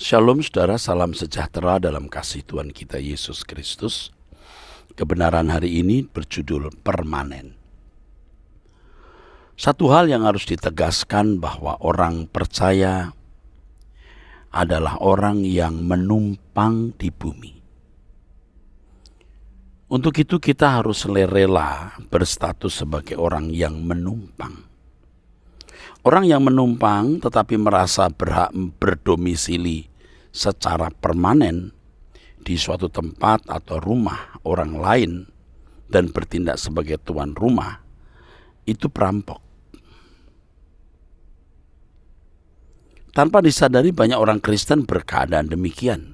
Shalom saudara, salam sejahtera dalam kasih Tuhan kita Yesus Kristus. Kebenaran hari ini berjudul permanen. Satu hal yang harus ditegaskan bahwa orang percaya adalah orang yang menumpang di bumi. Untuk itu kita harus rela berstatus sebagai orang yang menumpang. Orang yang menumpang tetapi merasa berhak berdomisili secara permanen di suatu tempat atau rumah orang lain dan bertindak sebagai tuan rumah, itu perampok. Tanpa disadari banyak orang Kristen berkeadaan demikian.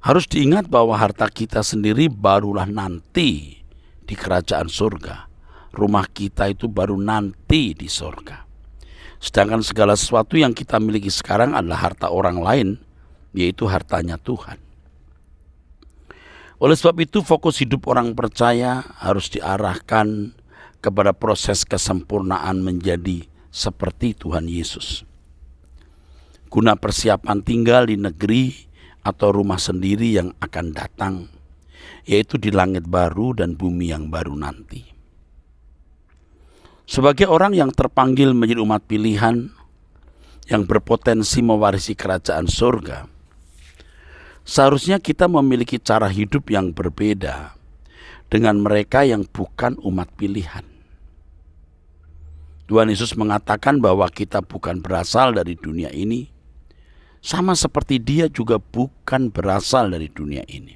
Harus diingat bahwa harta kita sendiri barulah nanti di kerajaan surga. Rumah kita itu baru nanti di surga. Sedangkan segala sesuatu yang kita miliki sekarang adalah harta orang lain, yaitu hartanya Tuhan. Oleh sebab itu fokus hidup orang percaya harus diarahkan kepada proses kesempurnaan menjadi seperti Tuhan Yesus. Guna persiapan tinggal di negeri atau rumah sendiri yang akan datang, yaitu di langit baru dan bumi yang baru nanti. Sebagai orang yang terpanggil menjadi umat pilihan yang berpotensi mewarisi kerajaan surga, seharusnya kita memiliki cara hidup yang berbeda dengan mereka yang bukan umat pilihan. Tuhan Yesus mengatakan bahwa kita bukan berasal dari dunia ini, sama seperti Dia juga bukan berasal dari dunia ini.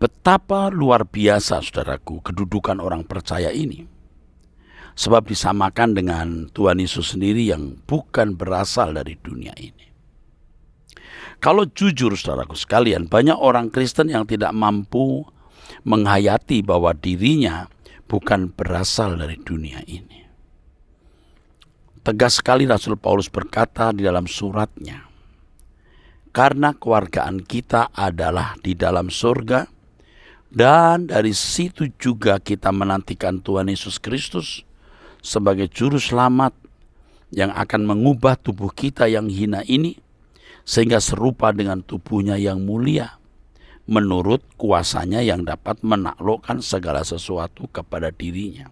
Betapa luar biasa, saudaraku, kedudukan orang percaya ini. Sebab disamakan dengan Tuhan Yesus sendiri yang bukan berasal dari dunia ini. Kalau jujur, saudaraku sekalian, banyak orang Kristen yang tidak mampu menghayati bahwa dirinya bukan berasal dari dunia ini. Tegas sekali Rasul Paulus berkata di dalam suratnya, karena kewargaan kita adalah di dalam surga, dan dari situ juga kita menantikan Tuhan Yesus Kristus sebagai juru selamat yang akan mengubah tubuh kita yang hina ini sehingga serupa dengan tubuhnya yang mulia, menurut kuasanya yang dapat menaklukkan segala sesuatu kepada dirinya.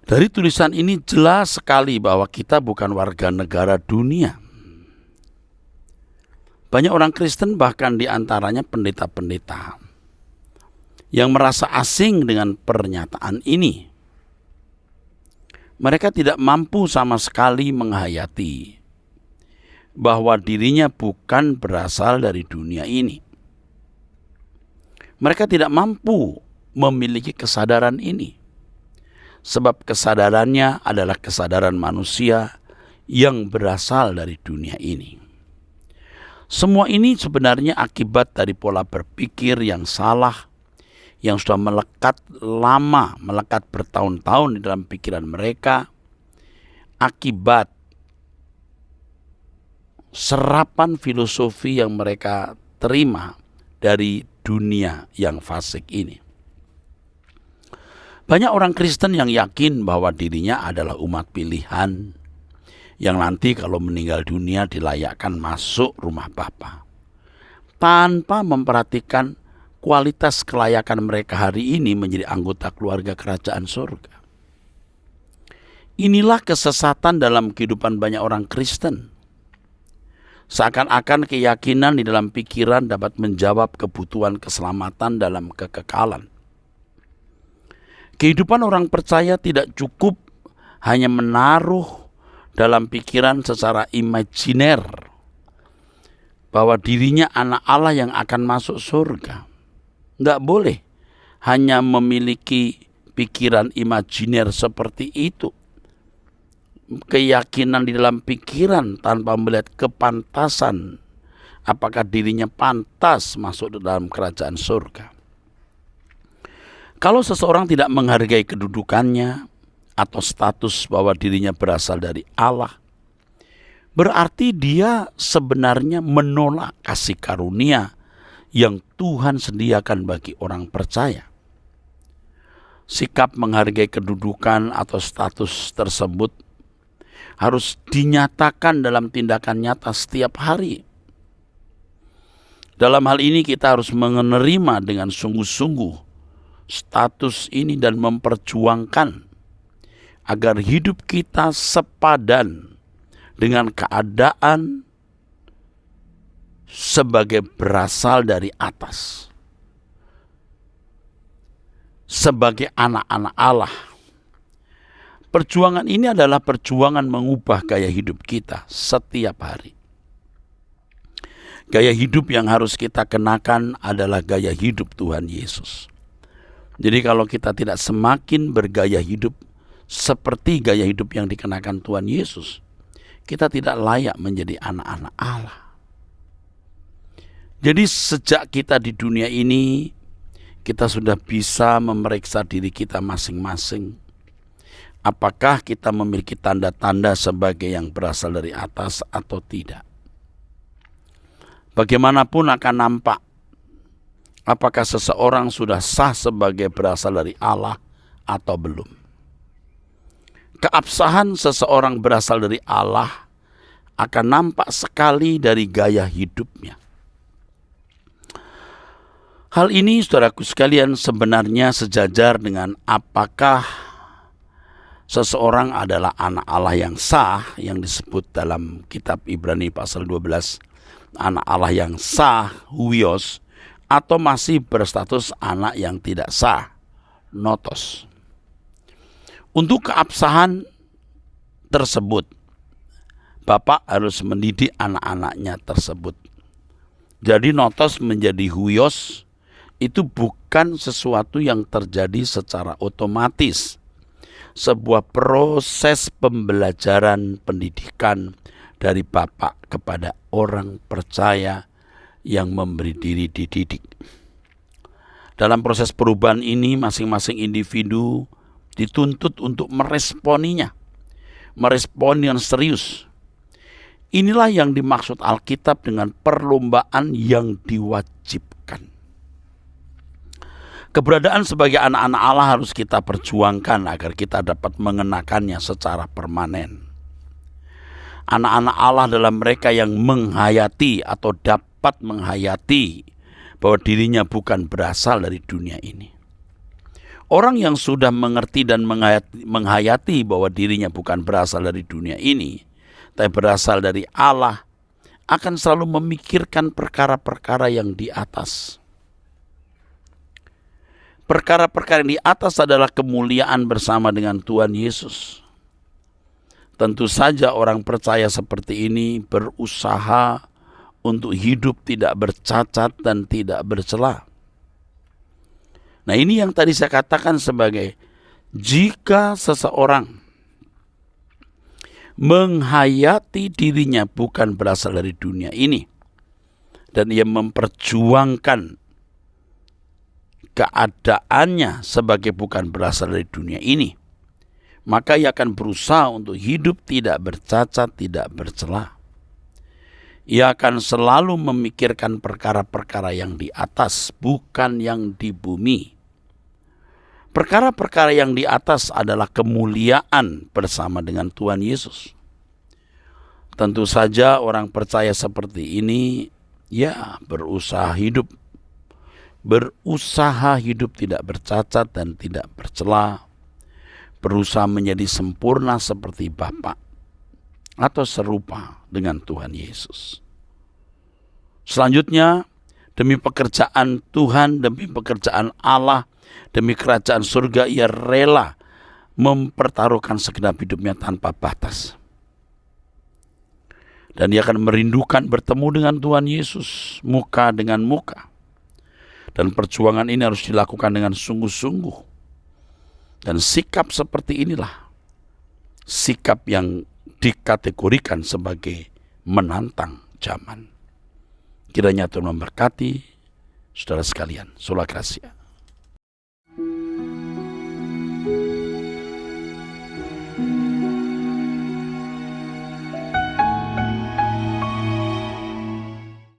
Dari tulisan ini jelas sekali bahwa kita bukan warga negara dunia. Banyak orang Kristen, bahkan di antaranya pendeta-pendeta, yang merasa asing dengan pernyataan ini. Mereka tidak mampu sama sekali menghayati bahwa dirinya bukan berasal dari dunia ini. Mereka tidak mampu memiliki kesadaran ini, sebab kesadarannya adalah kesadaran manusia yang berasal dari dunia ini. Semua ini sebenarnya akibat dari pola berpikir yang salah, yang sudah melekat lama, melekat bertahun-tahun di dalam pikiran mereka, akibat serapan filosofi yang mereka terima dari dunia yang fasik ini. Banyak orang Kristen yang yakin bahwa dirinya adalah umat pilihan, yang nanti kalau meninggal dunia dilayakkan masuk rumah Bapa, tanpa memperhatikan kualitas kelayakan mereka hari ini menjadi anggota keluarga kerajaan surga. Inilah kesesatan dalam kehidupan banyak orang Kristen. Seakan-akan keyakinan di dalam pikiran dapat menjawab kebutuhan keselamatan dalam kekekalan. Kehidupan orang percaya tidak cukup hanya menaruh dalam pikiran secara imajiner bahwa dirinya anak Allah yang akan masuk surga. Tidak boleh hanya memiliki pikiran imajiner seperti itu. Keyakinan di dalam pikiran tanpa melihat kepantasan, apakah dirinya pantas masuk dalam kerajaan surga. Kalau seseorang tidak menghargai kedudukannya atau status bahwa dirinya berasal dari Allah, berarti dia sebenarnya menolak kasih karunia yang Tuhan sediakan bagi orang percaya. Sikap menghargai kedudukan atau status tersebut harus dinyatakan dalam tindakan nyata setiap hari. Dalam hal ini kita harus menerima dengan sungguh-sungguh status ini dan memperjuangkan agar hidup kita sepadan dengan keadaan sebagai berasal dari atas, sebagai anak-anak Allah. Perjuangan ini adalah perjuangan mengubah gaya hidup kita setiap hari. Gaya hidup yang harus kita kenakan adalah gaya hidup Tuhan Yesus. Jadi kalau kita tidak semakin bergaya hidup seperti gaya hidup yang dikenakan Tuhan Yesus, kita tidak layak menjadi anak-anak Allah. Jadi sejak kita di dunia ini, kita sudah bisa memeriksa diri kita masing-masing. Apakah kita memiliki tanda-tanda sebagai yang berasal dari atas atau tidak? Bagaimanapun akan nampak apakah seseorang sudah sah sebagai berasal dari Allah atau belum. Keabsahan seseorang berasal dari Allah akan nampak sekali dari gaya hidupnya. Hal ini, saudaraku sekalian, sebenarnya sejajar dengan apakah seseorang adalah anak Allah yang sah, yang disebut dalam kitab Ibrani pasal 12, anak Allah yang sah, huios, atau masih berstatus anak yang tidak sah, notos. Untuk keabsahan tersebut, Bapak harus mendidik anak-anaknya tersebut. Jadi notos menjadi huios itu bukan sesuatu yang terjadi secara otomatis. Sebuah proses pembelajaran pendidikan dari Bapak kepada orang percaya yang memberi diri dididik. Dalam proses perubahan ini, masing-masing individu dituntut untuk meresponinya, merespon dengan serius. Inilah yang dimaksud Alkitab dengan perlombaan yang diwajibkan. Keberadaan sebagai anak-anak Allah harus kita perjuangkan agar kita dapat mengenakannya secara permanen. Anak-anak Allah adalah mereka yang menghayati atau dapat menghayati bahwa dirinya bukan berasal dari dunia ini. Orang yang sudah mengerti dan menghayati bahwa dirinya bukan berasal dari dunia ini, tapi berasal dari Allah, akan selalu memikirkan perkara-perkara yang di atas. Perkara-perkara yang di atas adalah kemuliaan bersama dengan Tuhan Yesus. Tentu saja orang percaya seperti ini berusaha untuk hidup tidak bercacat dan tidak bercela. Nah, ini yang tadi saya katakan sebagai jika seseorang menghayati dirinya bukan berasal dari dunia ini dan ia memperjuangkan keadaannya sebagai bukan berasal dari dunia ini, maka ia akan berusaha untuk hidup tidak bercacat, tidak bercela. Ia akan selalu memikirkan perkara-perkara yang di atas, bukan yang di bumi. Perkara-perkara yang di atas adalah kemuliaan bersama dengan Tuhan Yesus. Tentu saja orang percaya seperti ini, ya berusaha hidup tidak bercacat dan tidak bercela, berusaha menjadi sempurna seperti Bapa atau serupa dengan Tuhan Yesus. Selanjutnya, demi pekerjaan Tuhan, demi pekerjaan Allah, demi kerajaan surga, ia rela mempertaruhkan segenap hidupnya tanpa batas. Dan ia akan merindukan bertemu dengan Tuhan Yesus muka dengan muka. Dan perjuangan ini harus dilakukan dengan sungguh-sungguh. Dan sikap seperti inilah sikap yang dikategorikan sebagai menantang zaman. Kiranya Tuhan memberkati saudara sekalian. Sola Gracia.